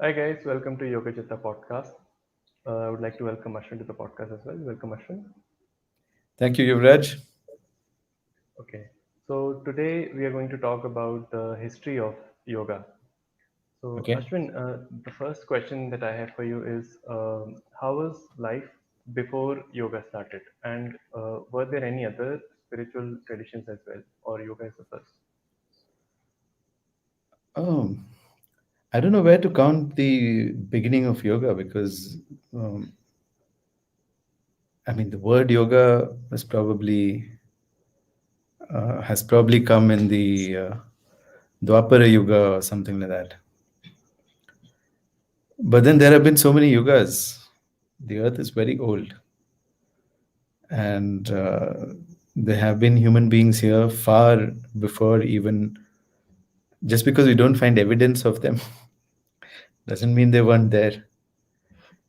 Hi guys, welcome to Yoga Chitta podcast. I would like to welcome Ashwin to the podcast as well. Welcome Ashwin. Thank you, Yuvraj. Okay, so today we are going to talk about the history of yoga. So Okay. Ashwin, the first question that I have for you is, how was life before yoga started, and were there any other spiritual traditions as well, or yoga is the first? Oh, I don't know where to count the beginning of yoga because, um, I mean, the word yoga has probably come in the Dwapara Yuga or something like that. But then there have been so many yugas. The earth is very old, and there have been human beings here far before even. Just because we don't find evidence of them doesn't mean they weren't there.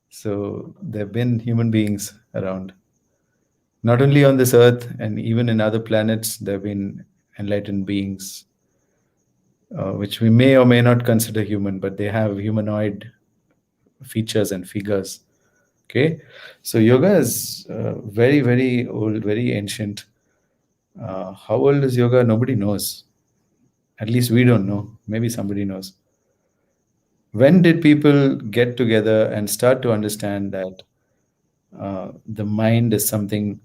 So there have been human beings around. Not only on this earth and even in other planets, there have been enlightened beings, which we may or may not consider human, but they have humanoid features and figures. Okay, so yoga is very, very old, very ancient. How old is yoga? Nobody knows. At least we don't know. Maybe somebody knows. When did people get together and start to understand that the mind is something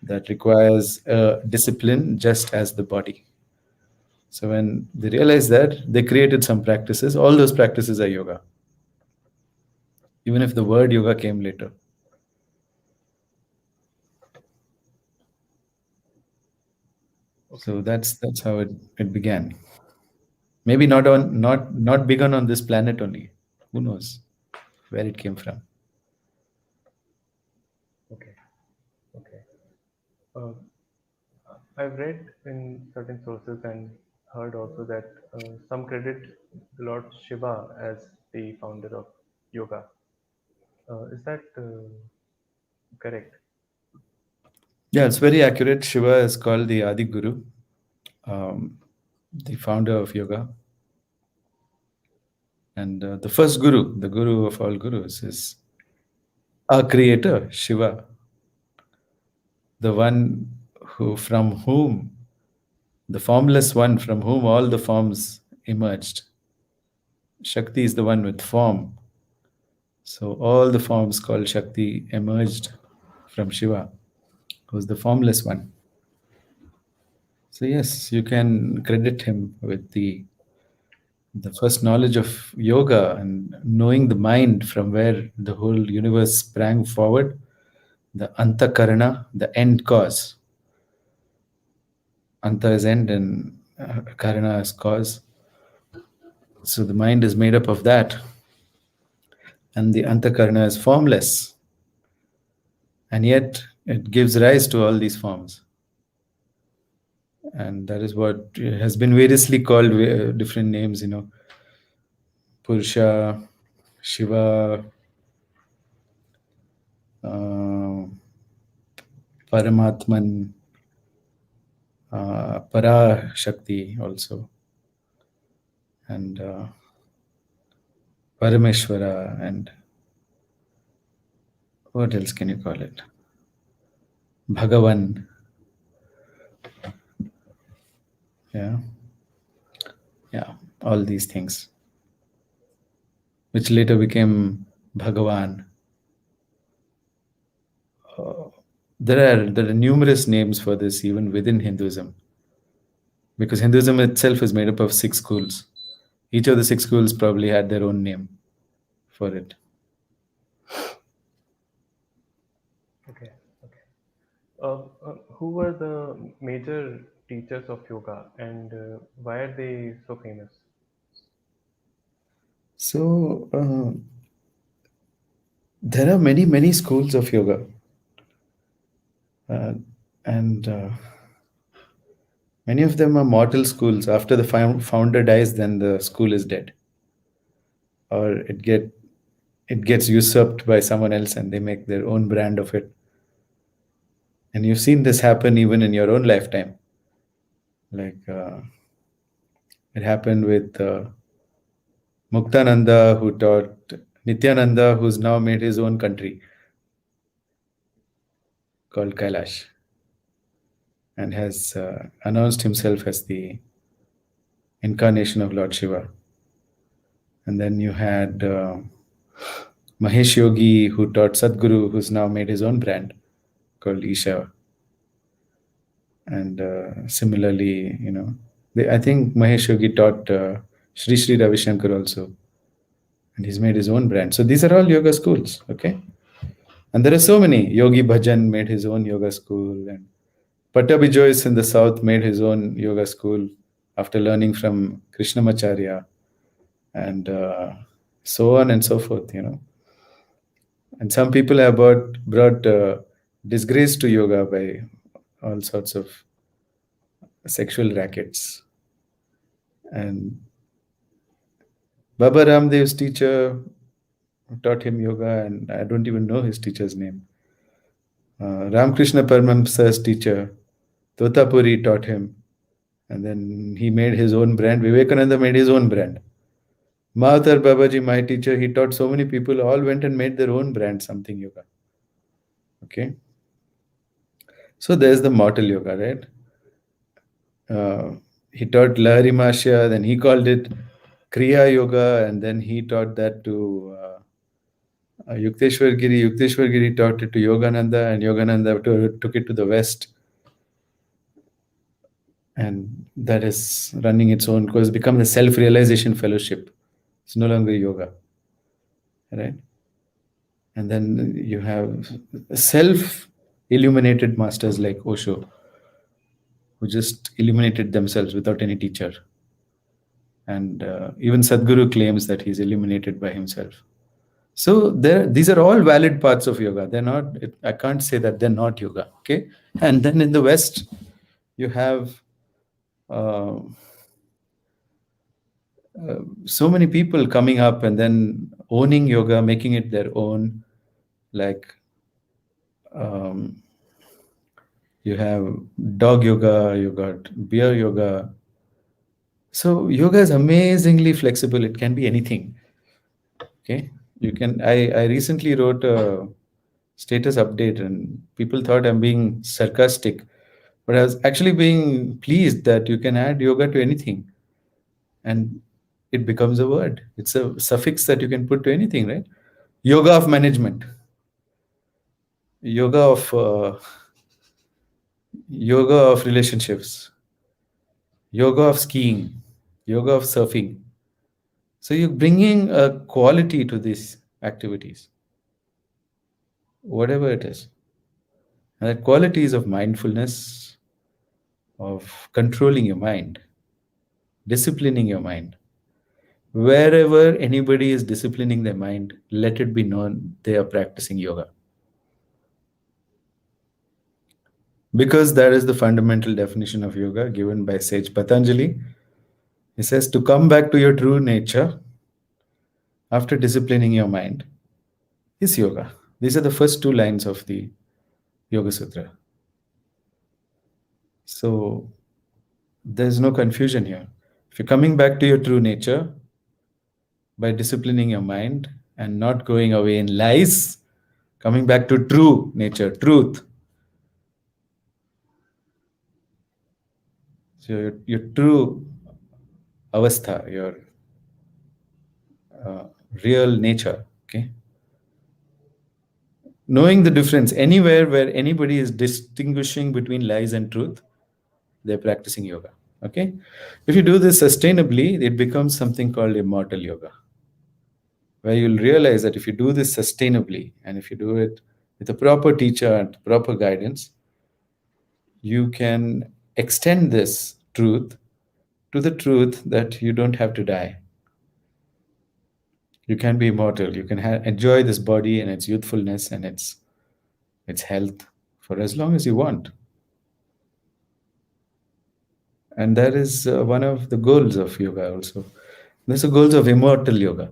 that requires discipline just as the body? So when they realized that, they created some practices. All those practices are yoga, even if the word yoga came later. Okay, So that's how it began. Maybe not begun on this planet only. Who knows where it came from? okay, okay. Uh, I've read in certain sources and heard also that some credit Lord Shiva as the founder of yoga. Is that correct? Yeah, it's very accurate. Shiva is called the Adi Guru, um, the founder of yoga, and the first guru, the guru of all gurus, is our creator, Shiva, the one who from whom the formless one from whom all the forms emerged. Shakti is the one with form. So all the forms called Shakti emerged from Shiva, who's the formless one. So yes, you can credit him with the first knowledge of yoga and knowing the mind from where the whole universe sprang forward, the antakarana, the end cause. Anta is end and karana is cause. So the mind is made up of that, and the antakarana is formless, and yet it gives rise to all these forms. And that is what has been variously called different names, Purusha, Shiva, uh, Paramatman, Para Shakti also, and Parameshwara, and what else can you call it? Bhagavan, yeah, yeah, all these things, which later became Bhagavan. There are numerous names for this even within Hinduism, because Hinduism itself is made up of six schools. Each of the six schools probably had their own name for it. Okay, okay. Who were the major teachers of yoga and why are they so famous? So there are many, many schools of yoga, uh, and many of them are mortal schools. After the founder dies, then the school is dead, or it gets usurped by someone else, and they make their own brand of it. And you've seen this happen even in your own lifetime. Like it happened with Muktananda, who taught Nityananda, who's now made his own country called Kailash and has announced himself as the incarnation of Lord Shiva. And then you had Mahesh Yogi, who taught Sadhguru, who's now made his own brand called Isha. And similarly, I think Mahesh Yogi taught Sri Sri Ravi Shankar also, and he's made his own brand. So these are all yoga schools, okay? And there are so many. Yogi Bhajan made his own yoga school, and Patabi Joyce in the south made his own yoga school after learning from Krishnamacharya, and so on and so forth. And some people have brought disgrace to yoga by all sorts of sexual rackets. And Baba Ramdev's teacher taught him yoga, and I don't even know his teacher's name. Ramakrishna Paramahamsa's teacher, Totapuri, taught him, and then he made his own brand. Vivekananda made his own brand. Mahathir Babaji, my teacher, he taught so many people, all went and made their own brand, something yoga. Okay. So there's the mortal yoga, right? He taught Lahari Mahasya, then he called it Kriya Yoga, and then he taught that to Yukteswar Giri. Yukteswar Giri taught it to Yogananda, and Yogananda took it to the West. And that is running its own course, become the self-realization fellowship. It's no longer yoga, right? And then you have self-illuminated masters like Osho, who just illuminated themselves without any teacher. And even Sadhguru claims that he's illuminated by himself. So these are all valid parts of yoga. They're not. I can't say that they're not yoga. Okay. And then in the West, you have uh, so many people coming up and then owning yoga, making it their own. Like you have dog yoga, you got beer yoga. So yoga is amazingly flexible. It can be anything. Okay. You can. I recently wrote a status update, and people thought I'm being sarcastic, but I was actually being pleased that you can add yoga to anything, and it becomes a word. It's a suffix that you can put to anything, right? Yoga of management, yoga of yoga of relationships, yoga of skiing, yoga of surfing. So you're bringing a quality to these activities, whatever it is. And that quality is of mindfulness, of controlling your mind, disciplining your mind. Wherever anybody is disciplining their mind, let it be known they are practicing yoga. Because that is the fundamental definition of yoga given by sage Patanjali. He says to come back to your true nature after disciplining your mind is yoga. These are the first two lines of the Yoga Sutra. So there's no confusion here. If you're coming back to your true nature by disciplining your mind and not going away in lies, coming back to true nature, truth. So your true avastha, your real nature, okay? Knowing the difference anywhere where anybody is distinguishing between lies and truth, they're practicing yoga, okay? If you do this sustainably, it becomes something called immortal yoga, where you'll realize that if you do this sustainably and if you do it with a proper teacher and proper guidance, you can extend this truth to the truth that you don't have to die. You can be immortal. You can enjoy this body and its youthfulness and its health for as long as you want. And that is one of the goals of yoga also. There's the goals of immortal yoga.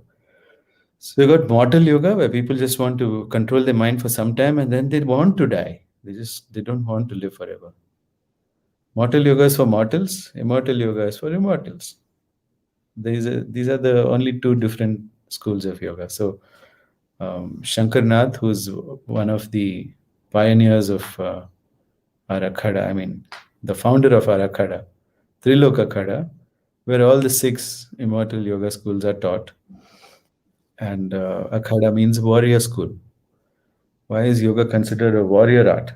So you got mortal yoga where people just want to control their mind for some time and then they want to die. They don't want to live forever. Mortal yoga is for mortals, immortal yoga is for immortals. These are the only two different schools of yoga. So Shankarnath, who's one of the pioneers of our Akhada, I mean, the founder of our Akhada, Trilok Akhada, where all the six immortal yoga schools are taught. And Akhada means warrior school. Why is yoga considered a warrior art?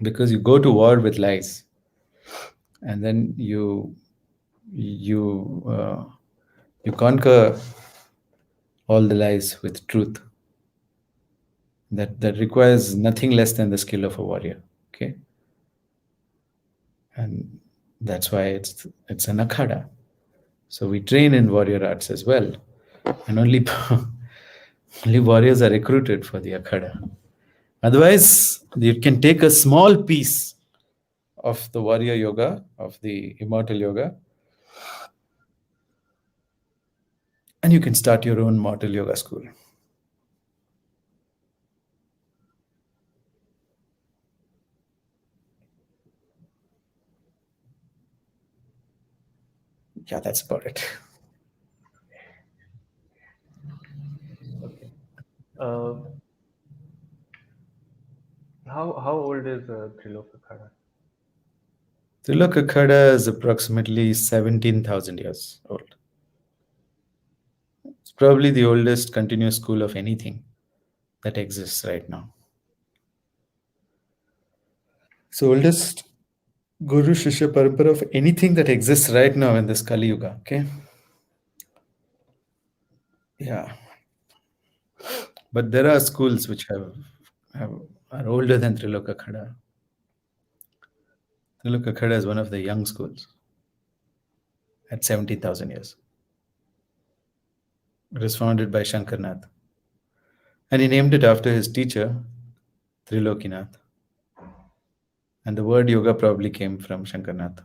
Because you go to war with lies, and then you you conquer all the lies with truth. That requires nothing less than the skill of a warrior. Okay, and that's why it's an akhada. So we train in warrior arts as well, and only only warriors are recruited for the akhada. Otherwise, you can take a small piece of the warrior yoga, of the immortal yoga, and you can start your own mortal yoga school. Yeah, that's about it. Okay. Uh, how old is Trilokinath? Trilokakada is approximately 17,000 years old. It's probably the oldest continuous school of anything that exists right now. So oldest Guru Shishya Parampara of anything that exists right now in this Kali Yuga. Okay. Yeah. But there are schools which have are older than Trilokakada. Trilokakada is one of the young schools at 17,000 years. It was founded by Shankarnath. And he named it after his teacher, Trilokinath. And the word yoga probably came from Shankarnath,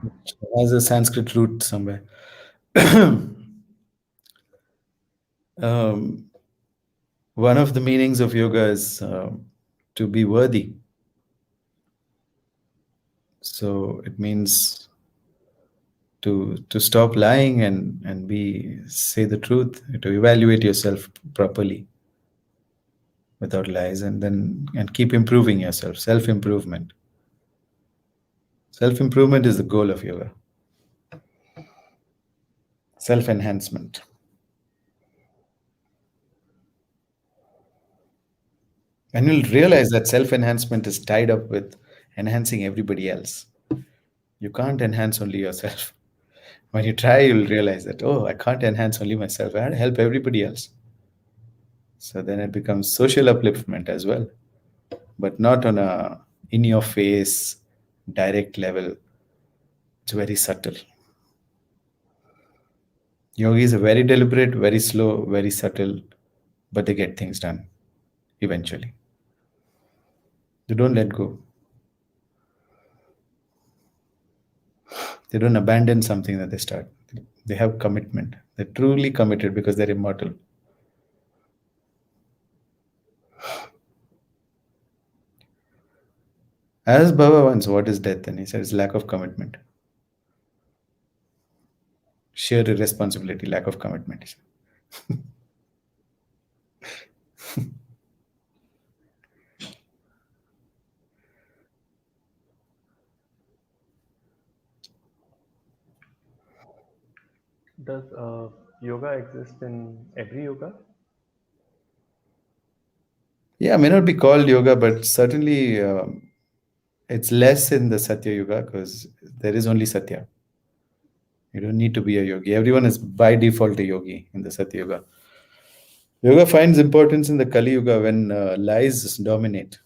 which has a Sanskrit root somewhere. um, One of the meanings of yoga is to be worthy. So it means to stop lying and be say the truth, to evaluate yourself properly without lies, and then and keep improving yourself. Self improvement. Self improvement is the goal of yoga. Self enhancement. And you'll realize that self enhancement is tied up with enhancing everybody else. You can't enhance only yourself. When you try, you'll realize that, oh, I can't enhance only myself. I have to help everybody else. So then it becomes social upliftment as well, but not on a in your face, direct level. It's very subtle. Yogis are very deliberate, very slow, very subtle, but they get things done eventually. They don't let go. They don't abandon something that they start. They have commitment. They're truly committed because they're immortal. As Baba once, what is death? And he said it's lack of commitment. Sheer irresponsibility, lack of commitment. Does yoga exist in every yoga? Yeah, may not be called yoga, but certainly it's less in the Satya Yuga because there is only Satya. You don't need to be a yogi. Everyone is by default a yogi in the Satya Yuga. Yoga finds importance in the Kali Yuga when lies dominate.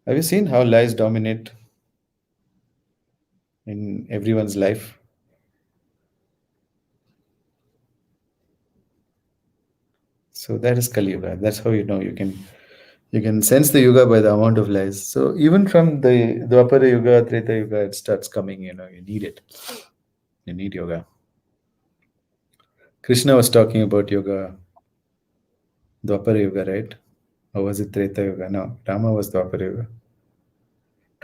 Have you seen how lies dominate in everyone's life? So that is Kali Yuga. That's how you know you can sense the Yuga by the amount of lies. So even from the Dwapara Yuga, Treta Yuga, it starts coming. You know, you need it. You need yoga. Krishna was talking about yoga, Dwapara Yuga, right? Or was it Treta Yuga? No, Rama was Dwapara Yuga.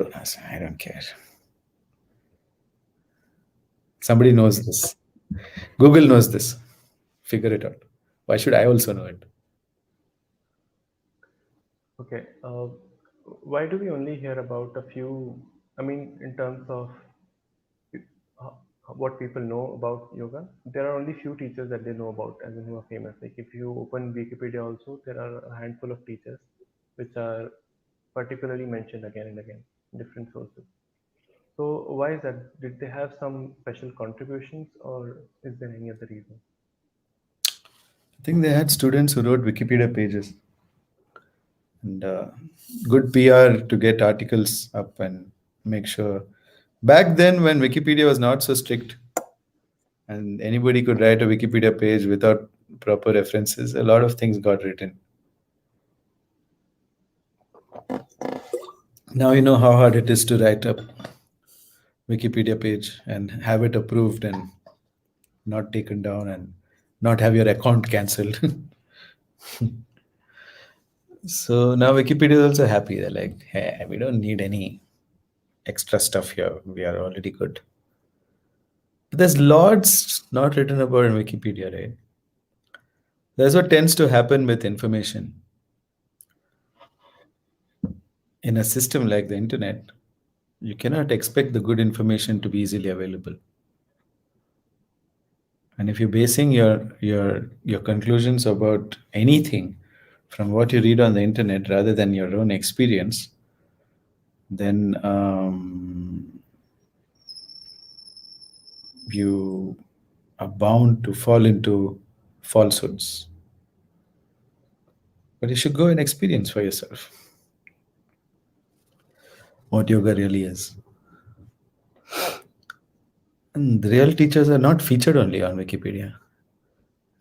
Don't ask. I don't care. Somebody knows this. Google knows this. Figure it out. Why should I also know it? Okay. Why do we only hear about a few? I mean, in terms of uh, what people know about yoga, there are only few teachers that they know about, as in who are famous. Like if you open Wikipedia, also there are a handful of teachers which are particularly mentioned again and again in different sources. So why is that? Did they have some special contributions, or is there any other reason? I think they had students who wrote Wikipedia pages and good PR to get articles up and make sure. Back then, when Wikipedia was not so strict and anybody could write a Wikipedia page without proper references, a lot of things got written. Now you know how hard it is to write a Wikipedia page and have it approved and not taken down and not have your account cancelled. So now Wikipedia is also happy. They're like, hey, we don't need any extra stuff here. We are already good. But there's lots not written about in Wikipedia, right? That's what tends to happen with information. In a system like the internet, you cannot expect the good information to be easily available. And if you're basing your conclusions about anything from what you read on the internet rather than your own experience, then you are bound to fall into falsehoods. But you should go and experience for yourself what yoga really is. And the real teachers are not featured only on Wikipedia.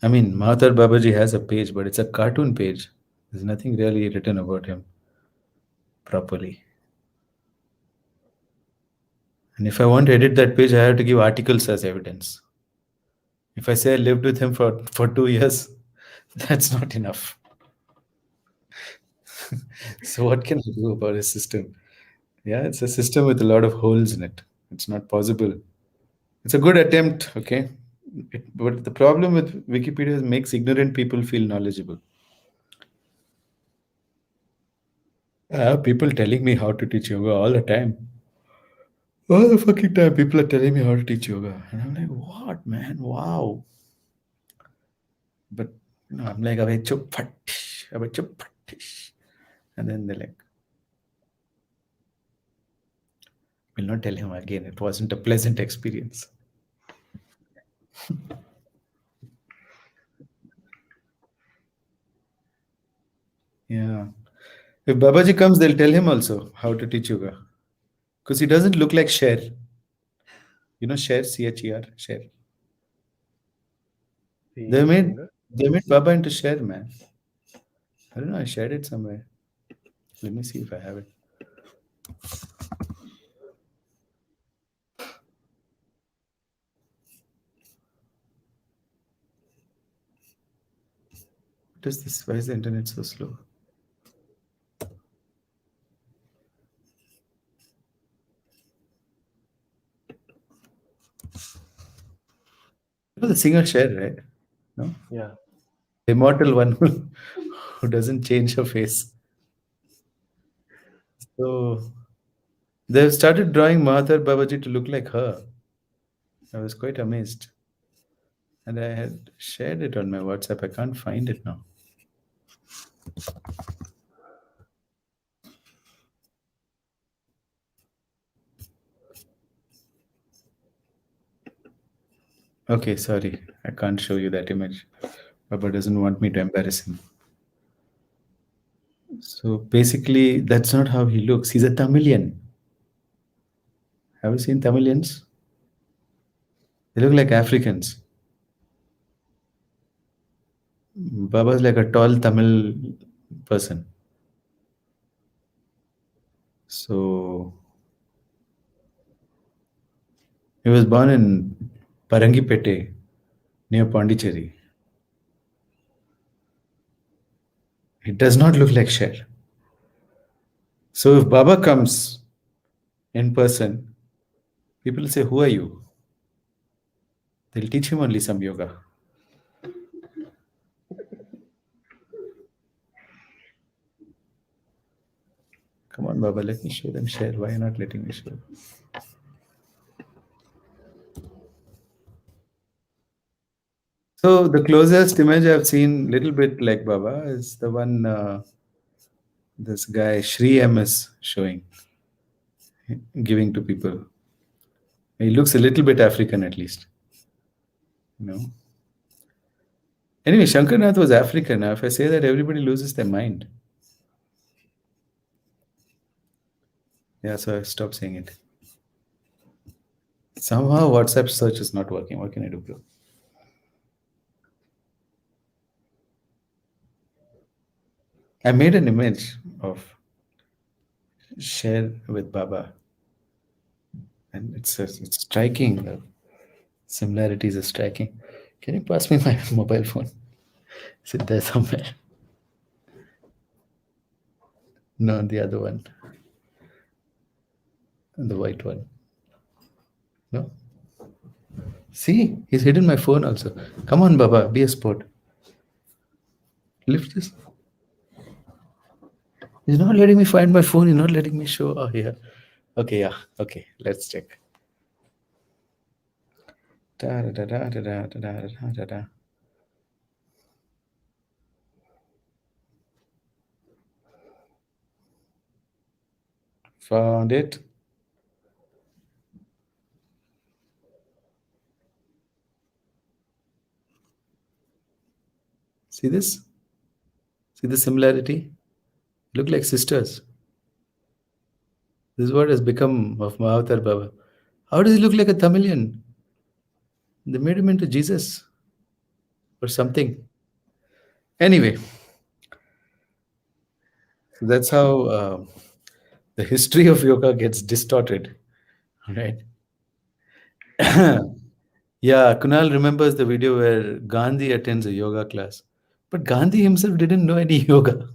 I mean, Mahathir Babaji has a page, but it's a cartoon page. There's nothing really written about him properly. And if I want to edit that page, I have to give articles as evidence. If I say I lived with him for 2 years, that's not enough. So what can I do about a system? Yeah, it's a system with a lot of holes in it. It's not possible. It's a good attempt, okay? But the problem with Wikipedia is makes ignorant people feel knowledgeable. I have people telling me how to teach yoga all the time. All the fucking time, people are telling me how to teach yoga. And I'm like, what, man? Wow. But, I'm like, "Abhi chup phat, abhi chup phat." And then they're like, will not tell him again. It wasn't a pleasant experience. Yeah. If Babaji comes, they'll tell him also how to teach yoga. Because he doesn't look like Sher. You know Sher,Cher, Sher. They The made singer? they made Baba into Sher, man. I don't know, I shared it somewhere. Let me see if I have it. What is this? Why is the internet so slow? You know the singer Cher, right? No? Yeah. The immortal one who doesn't change her face. So they've started drawing Mahathir Babaji to look like her. I was quite amazed. And I had shared it on my WhatsApp. I can't find it now. Okay, sorry. I can't show you that image. Baba doesn't want me to embarrass him. So basically, that's not how he looks. He's a Tamilian. Have you seen Tamilians? They look like Africans. Baba's like a tall Tamil person. So he was born in Parangipete near Pondicherry. He does not look like Cher. So if Baba comes, in person, people will say, "Who are you?" They'll teach him only some yoga. Come on, Baba, let me show them share. Why are you not letting me show? So the closest image I've seen, little bit like Baba, is the one this guy Shri M is showing, giving to people. He looks a little bit African, at least. You know. Anyway, Shankarnath was African. Now, if I say that, everybody loses their mind. Yeah, so I stopped saying it. Somehow WhatsApp search is not working. What can I do, bro? I made an image of share with Baba, and it's striking. The similarities are striking. Can you pass me my mobile phone? Is it there somewhere? No, the other one, the white one. No. See, he's hidden my phone also. Come on, Baba, be a sport. Lift this. He's not letting me find my phone. He's not letting me show. Oh, here. Okay, yeah. Okay, let's check. Da, da, da, da, da, da, da, da, da, da. Found it. See this? See the similarity? Look like sisters. This is what has become of Mahavatar Baba. How does he look like a Tamilian? They made him into Jesus or something. Anyway, so that's how the history of yoga gets distorted, right? Yeah, Kunal remembers the video where Gandhi attends a yoga class. But Gandhi himself didn't know any yoga.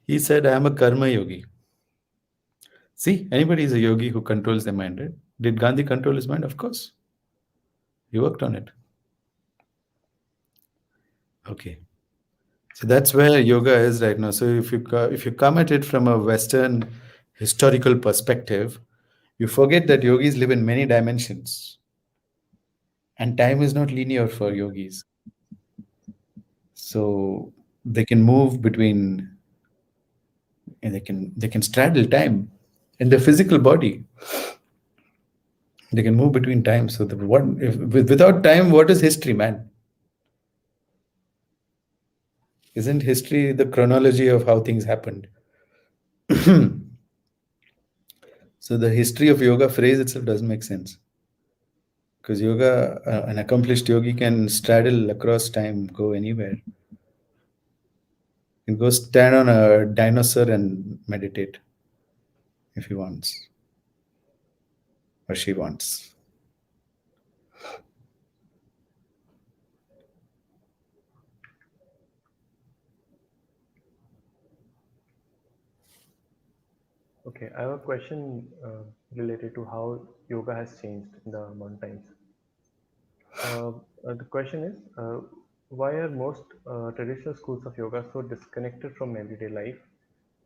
He said, I am a karma yogi. See, anybody is a yogi who controls their mind, right? Did Gandhi control his mind? Of course. He worked on it. Okay. So that's where yoga is right now. So if you come at it from a Western historical perspective, you forget that yogis live in many dimensions, and time is not linear for yogis. So they can move between, and they can straddle time in the physical body. They can move between time. So without time, what is history, man? Isn't history the chronology of how things happened? So the history of yoga phrase itself doesn't make sense. Because yoga, an accomplished yogi can straddle across time, go anywhere. He can go stand on a dinosaur and meditate if he wants or she wants. Okay, I have a question related to how yoga has changed in the modern times. The question is, why are most traditional schools of yoga so disconnected from everyday life?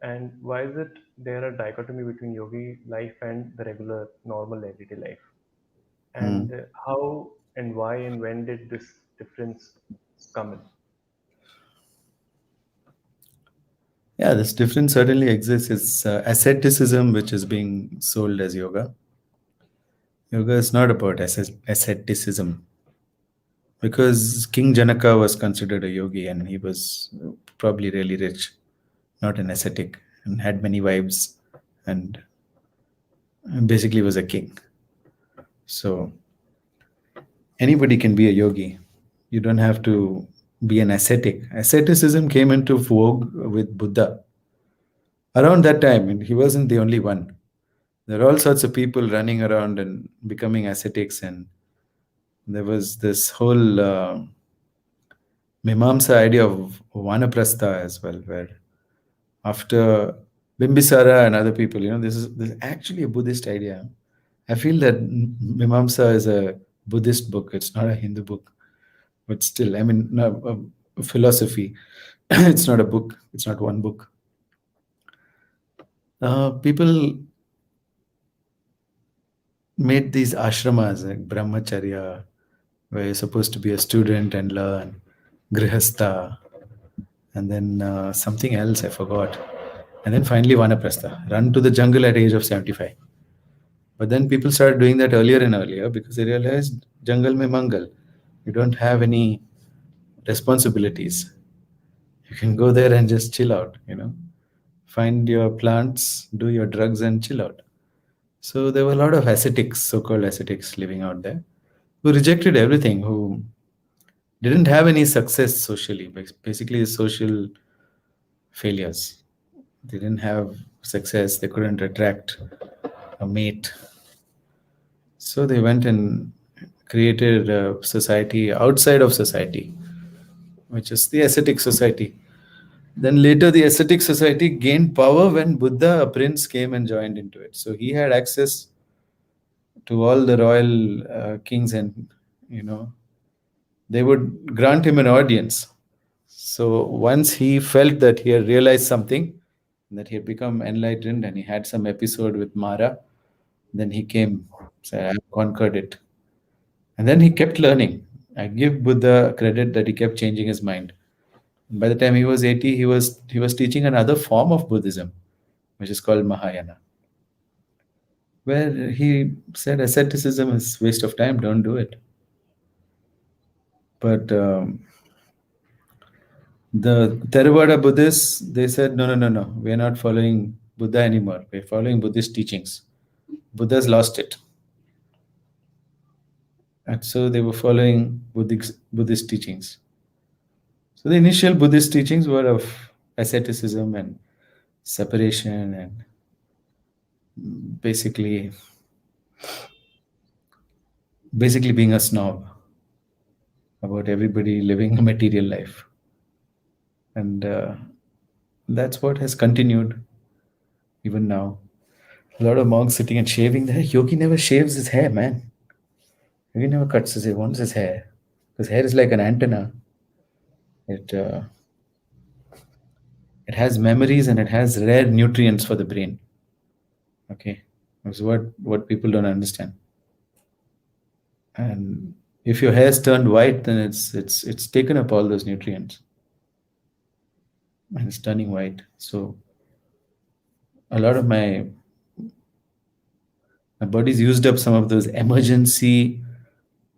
And why is it there a dichotomy between yogi life and the regular, normal everyday life? Hmm. And how and why and when did this difference come in? Yeah, this difference certainly exists. It's asceticism, which is being sold as yoga. Yoga is not about asceticism because King Janaka was considered a yogi and he was probably really rich, not an ascetic, and had many wives and basically was a king. So anybody can be a yogi. You don't have to be an ascetic. Asceticism came into vogue with Buddha around that time, and he wasn't the only one. There are all sorts of people running around and becoming ascetics, and there was this whole Mimamsa idea of vanaprastha as well, where after Bimbisara and other people. This is actually a Buddhist idea. I feel that Mimamsa is a Buddhist book. It's not a Hindu book, but still, I mean, no, philosophy. It's not a book. It's not one book. People made these ashramas like brahmacharya, where you're supposed to be a student and learn, grihastha, and then something else I forgot, and then finally vanaprastha, run to the jungle at age of 75. But then people started doing that earlier and earlier because they realized jungle mein mangal. You don't have any responsibilities. You can go there and just chill out, find your plants, do your drugs, and chill out. So there were a lot of ascetics, so-called ascetics, living out there, who rejected everything, who didn't have any success socially, basically social failures. They didn't have success. They couldn't attract a mate. So they went and created a society outside of society, which is the ascetic society. Then later, the ascetic society gained power when Buddha, a prince, came and joined into it. So he had access to all the royal kings, and you know they would grant him an audience. So once he felt that he had realized something, that he had become enlightened, and he had some episode with Mara, then he came, said, "I have conquered it." And then he kept learning. I give Buddha credit that he kept changing his mind. By the time he was 80, he was teaching another form of Buddhism, which is called Mahayana, where he said asceticism is waste of time, don't do it. But the Theravada Buddhists, they said, no, no, no, no, we're not following Buddha anymore. We're following Buddhist teachings. Buddha's lost it. And so they were following Buddhist teachings. So the initial Buddhist teachings were of asceticism and separation and basically basically being a snob about everybody living a material life. And that's what has continued even now. A lot of monks sitting and shaving their hair. Yogi never shaves his hair, man. Yogi never cuts his hair, wants his hair. Because hair is like an antenna. It has memories and it has rare nutrients for the brain. Okay. That's what people don't understand. And if your hair's turned white, then it's taken up all those nutrients and it's turning white. So a lot of my body's used up some of those emergency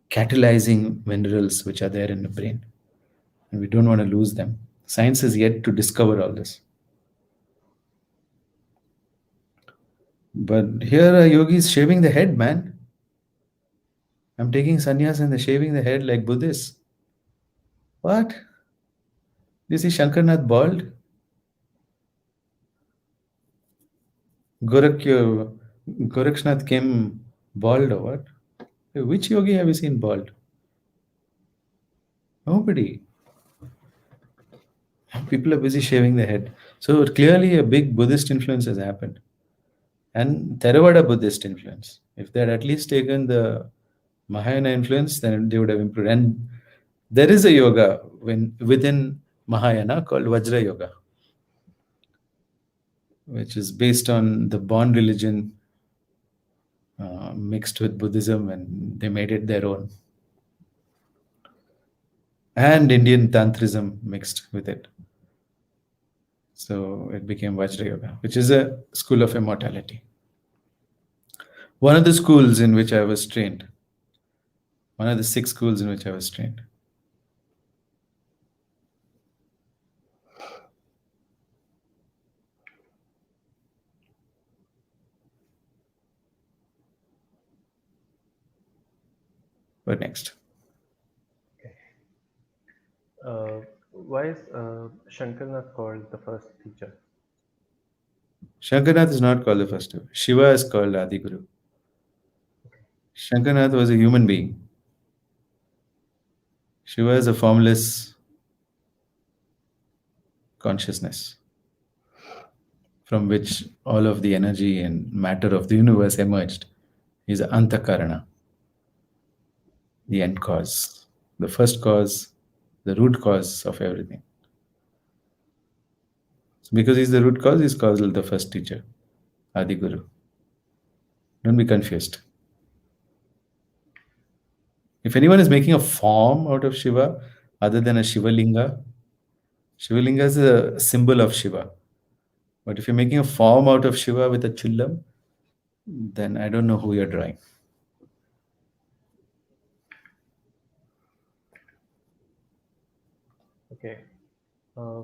catalyzing minerals which are there in the brain, and we don't want to lose them. Science is yet to discover all this. But here a yogi is shaving the head, man. I'm taking sannyas and they're shaving the head like Buddhists. What? Do you see Shankarnath bald? Gorak, Gorakshnath came bald or what? Which yogi have you seen bald? Nobody. People are busy shaving their head. So clearly a big Buddhist influence has happened. And Theravada Buddhist influence. If they had at least taken the Mahayana influence, then they would have improved. And there is a yoga within Mahayana called Vajra Yoga, which is based on the Bon religion mixed with Buddhism, and they made it their own. And Indian Tantrism mixed with it. So it became Vajra Yoga, which is a school of immortality. One of the schools in which I was trained, one of the 6 schools in which I was trained. But next. Why is Shankarnath called the first teacher? Shankarnath is not called the first. Shiva is called Adi Guru. Shankarnath was a human being. Shiva is a formless consciousness. from which all of the energy and matter of the universe emerged, is Antakarana, the end cause, the first cause, the root cause of everything. So because he's the root cause, he's called the first teacher, Adi Guru. Don't be confused. If anyone is making a form out of Shiva other than a Shivalinga, Shivalinga is a symbol of Shiva. But if you're making a form out of Shiva with a chullam, then I don't know who you're drawing. Okay. Uh,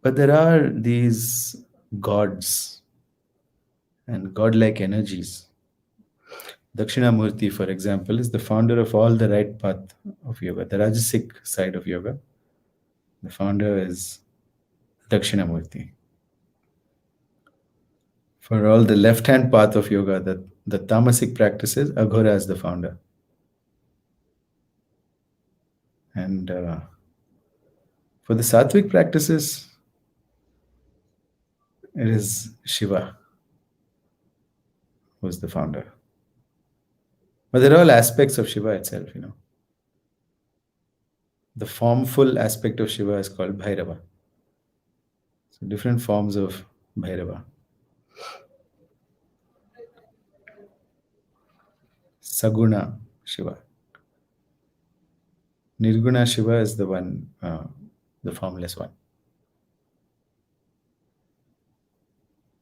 But there are these gods and godlike energies. Dakshinamurti, for example, is the founder of all the right path of yoga, the Rajasic side of yoga. The founder is Dakshinamurti. For all the left hand path of yoga, the tamasic practices, Aghora is the founder. And for the sattvic practices, it is Shiva who's the founder. But they're all aspects of Shiva itself. The formful aspect of Shiva is called Bhairava. So different forms of Bhairava. Saguna Shiva. Nirguna Shiva is the one, the formless one.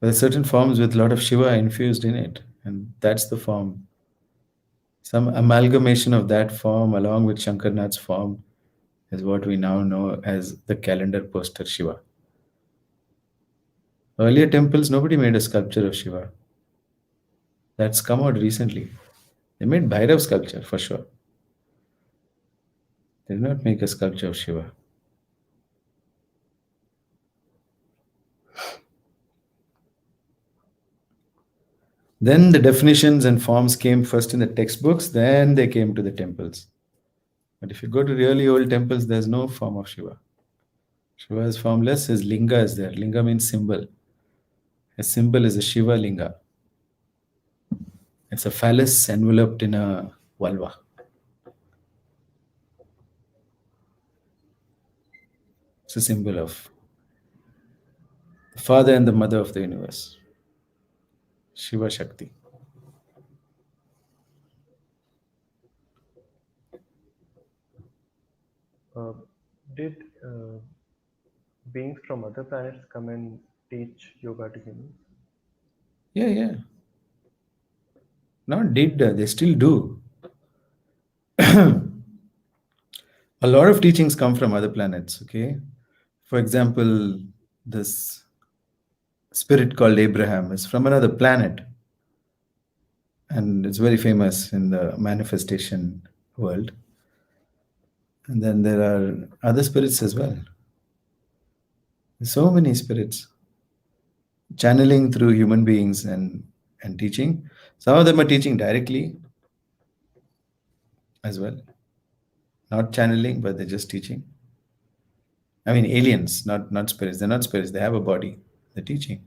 There are certain forms with a lot of Shiva infused in it, and that's the form. Some amalgamation of that form along with Shankarnath's form is what we now know as the calendar poster Shiva. Earlier temples, nobody made a sculpture of Shiva. That's come out recently. They made Bhairav sculpture for sure. They did not make a sculpture of Shiva. Then the definitions and forms came first in the textbooks, then they came to the temples. But if you go to really old temples, there's no form of Shiva. Shiva is formless, his linga is there. Linga means symbol. A symbol is a Shiva linga. It's a phallus enveloped in a valva. It's a symbol of the father and the mother of the universe, Shiva Shakti. uh, did beings from other planets come and teach yoga to humans? Yeah, yeah. Not did, they still do. A lot of teachings come from other planets, okay? For example, this spirit called Abraham is from another planet, and it's very famous in the manifestation world. And then there are other spirits as well. So many spirits channeling through human beings and teaching. Some of them are teaching directly as well, not channeling, but they're just teaching. I mean, aliens, not spirits. They're not spirits. They have a body. They're teaching.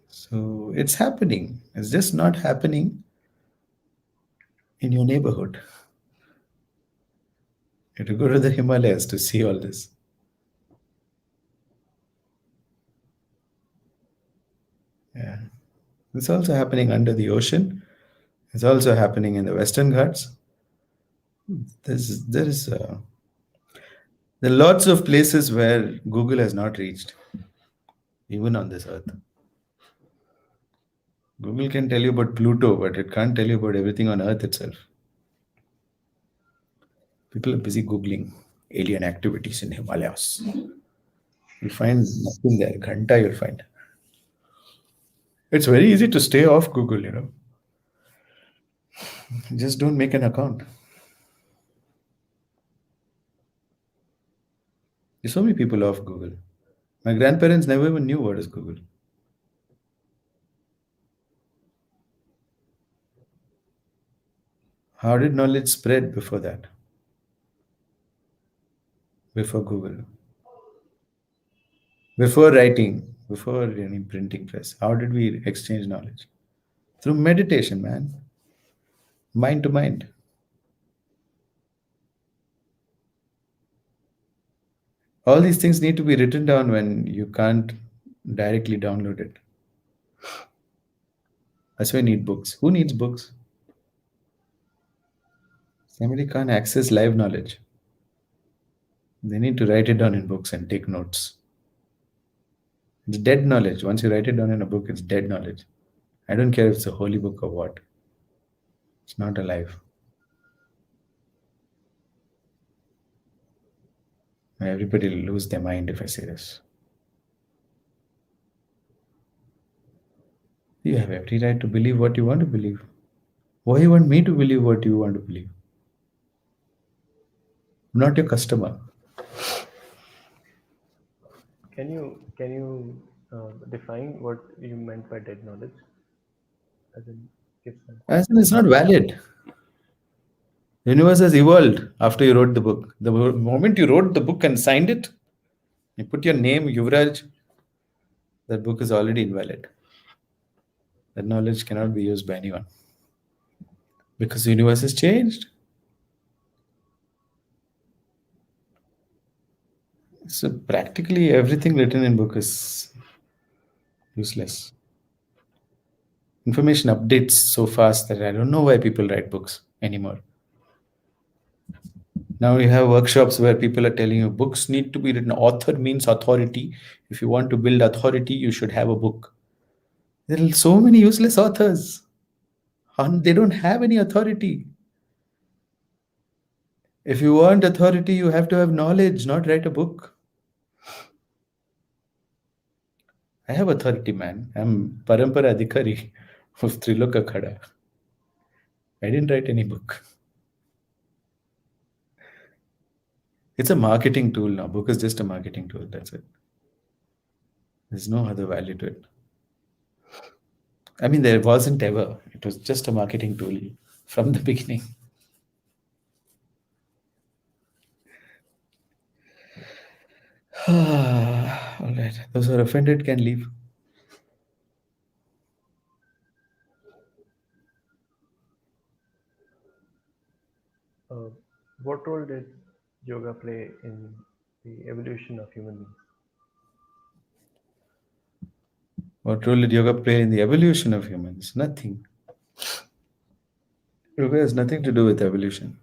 So it's happening. It's just not happening in your neighborhood. You have to go to the Himalayas to see all this. Yeah. It's also happening under the ocean. It's also happening in the Western Ghats. There are lots of places where Google has not reached, even on this earth. Google can tell you about Pluto, but it can't tell you about everything on Earth itself. People are busy Googling alien activities in Himalayas. You'll find nothing there. Ghanta you'll find. It's very easy to stay off Google. Just don't make an account. There's so many people off Google. My grandparents never even knew what is Google. How did knowledge spread before that? Before Google, before writing, before any printing press? How did we exchange knowledge? Through meditation, man. Mind to mind. All these things need to be written down when you can't directly download it. That's why you need books. Who needs books? Somebody can't access live knowledge. They need to write it down in books and take notes. It's dead knowledge. Once you write it down in a book, it's dead knowledge. I don't care if it's a holy book or what. It's not alive. Everybody will lose their mind if I say this. You have every right to believe what you want to believe. Why you want me to believe what you want to believe? I'm not your customer. Can you define what you meant by dead knowledge? As in, give some As in, context. it's not valid. The universe has evolved after you wrote the book. The moment you wrote the book and signed it, you put your name, Yuvraj, that book is already invalid. That knowledge cannot be used by anyone because the universe has changed. So practically everything written in book is useless. Information updates so fast that I don't know why people write books anymore. Now you have workshops where people are telling you books need to be written. Author means authority. If you want to build authority, you should have a book. There are so many useless authors, and they don't have any authority. If you want authority, you have to have knowledge, not write a book. I have authority, man. I'm Parampara Adhikari of Trilok Akhada. I didn't write any book. It's a marketing tool now. Book is just a marketing tool. That's it. There's no other value to it. I mean, there wasn't ever. It was just a marketing tool from the beginning. All right. Those who are offended can leave. Uh, what role did yoga play in the evolution of human beings? What role did yoga play in the evolution of humans? Nothing. Yoga has nothing to do with evolution.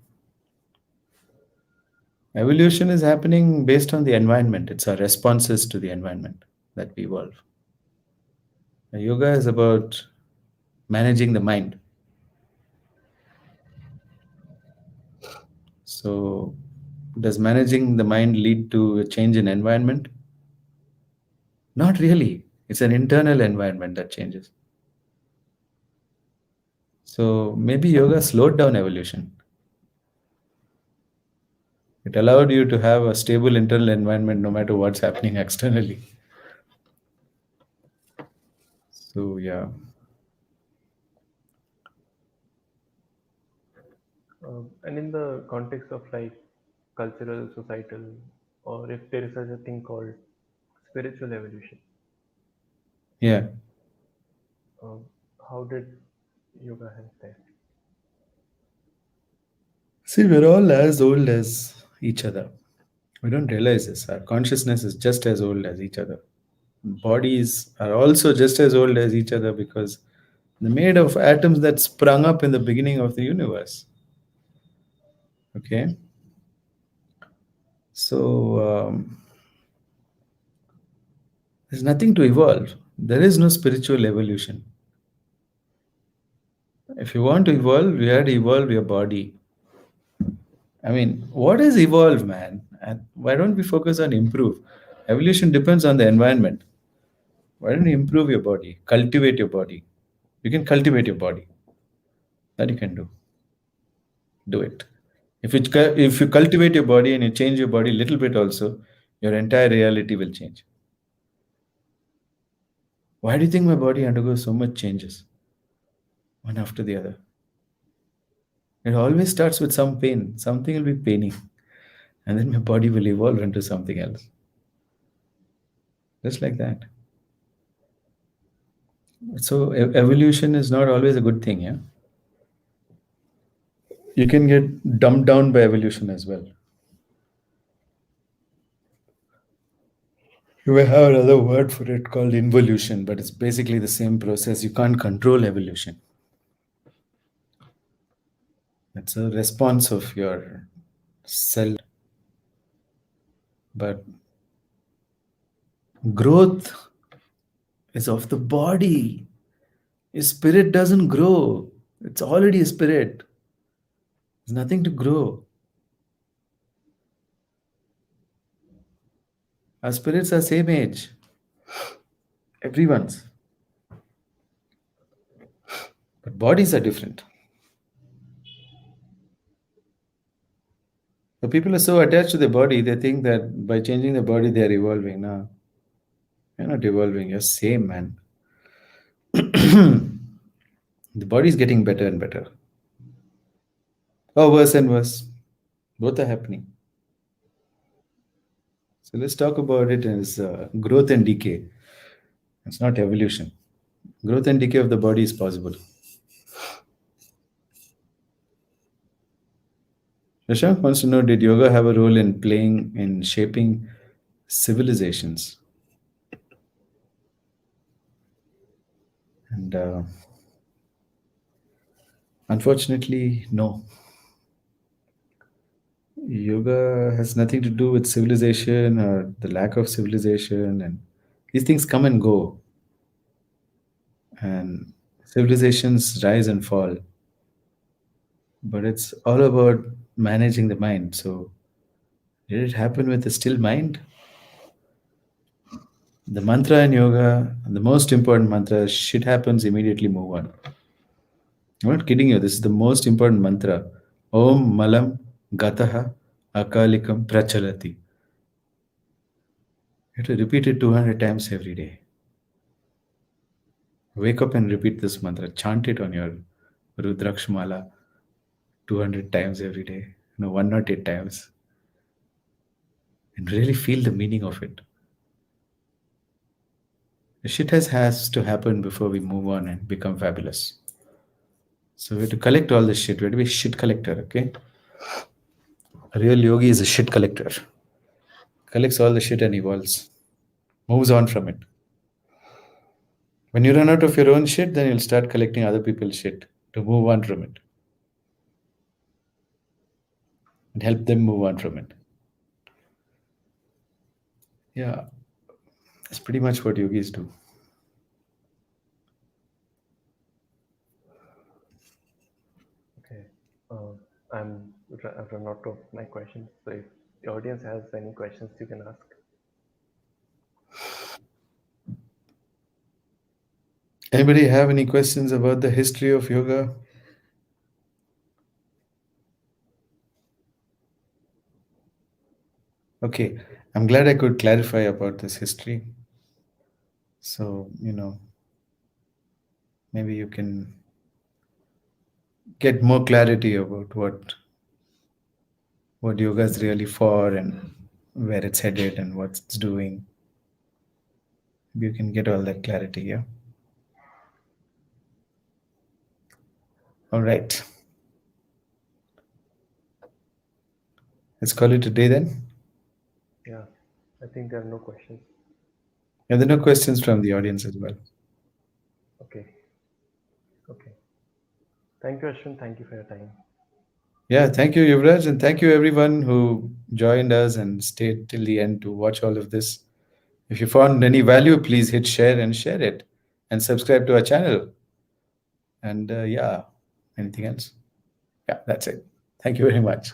Evolution is happening based on the environment. It's our responses to the environment that we evolve. Yoga is about managing the mind. So, does managing the mind lead to a change in environment? Not really. It's an internal environment that changes. So, maybe yoga slowed down evolution. It allowed you to have a stable internal environment no matter what's happening externally. So, yeah. And in the context of like cultural, societal, or if there is such a thing called spiritual evolution, Yeah. um, how did yoga help there? See, we're all as old as each other. We don't realize this. Our consciousness is just as old as each other. Bodies are also just as old as each other because they're made of atoms that sprung up in the beginning of the universe. Okay? So, there's nothing to evolve. There is no spiritual evolution. If you want to evolve, you have to evolve your body. I mean, what is evolve, man? And why don't we focus on improve? Evolution depends on the environment. Why don't you improve your body? Cultivate your body. You can cultivate your body. That you can do. Do it. If you cultivate your body and you change your body a little bit also, your entire reality will change. Why do you think my body undergoes so much changes, one after the other? It always starts with some pain. Something will be paining, and then my body will evolve into something else. Just like that. So evolution is not always a good thing, yeah. You can get dumbed down by evolution as well. You may have another word for it called involution, but it's basically the same process. You can't control evolution. It's a response of your cell. But growth is of the body. Your spirit doesn't grow. It's already a spirit. There's nothing to grow. Our spirits are same age. Everyone's. But bodies are different. So people are so attached to their body, they think that by changing the body, they are evolving. No, you're not evolving. You're same, man. The body is getting better and better. Or worse and worse. Both are happening. So let's talk about it as growth and decay. It's not evolution. Growth and decay of the body is possible. Shashank wants to know, did yoga have a role in playing in shaping civilizations? And unfortunately, no. Yoga has nothing to do with civilization or the lack of civilization, and these things come and go, and civilizations rise and fall. But it's all about managing the mind. So, did it happen with a still mind? The mantra in yoga, the most important mantra, shit happens, immediately move on. I'm not kidding you. This is the most important mantra. Om Malam Gataha Akalikam Prachalati. You have to repeat it 200 times every day. Wake up and repeat this mantra. Chant it on your Rudrakshmala 200 times every day. No, 108 times. And really feel the meaning of it. The shit has to happen before we move on and become fabulous. So we have to collect all the shit. We have to be a shit collector, okay? A real yogi is a shit collector. Collects all the shit and evolves. Moves on from it. When you run out of your own shit, then you'll start collecting other people's shit to move on from it and help them move on from it. Yeah, that's pretty much what yogis do. Okay. Uh, I've run out of my questions. So if the audience has any questions, you can ask. Anybody have any questions about the history of yoga? Okay, I'm glad I could clarify about this history. So, maybe you can get more clarity about what yoga is really for and where it's headed and what it's doing. Maybe you can get all that clarity, yeah? All right. Let's call it a day then. Yeah, I think there are no questions. And there are no questions from the audience as well. Okay. Okay. Thank you, Ashwin. Thank you for your time. Yeah, thank you, Yuvraj, and thank you everyone who joined us and stayed till the end to watch all of this. If you found any value, please hit share it and subscribe to our channel. And yeah, anything else? Yeah, that's it. Thank you very much.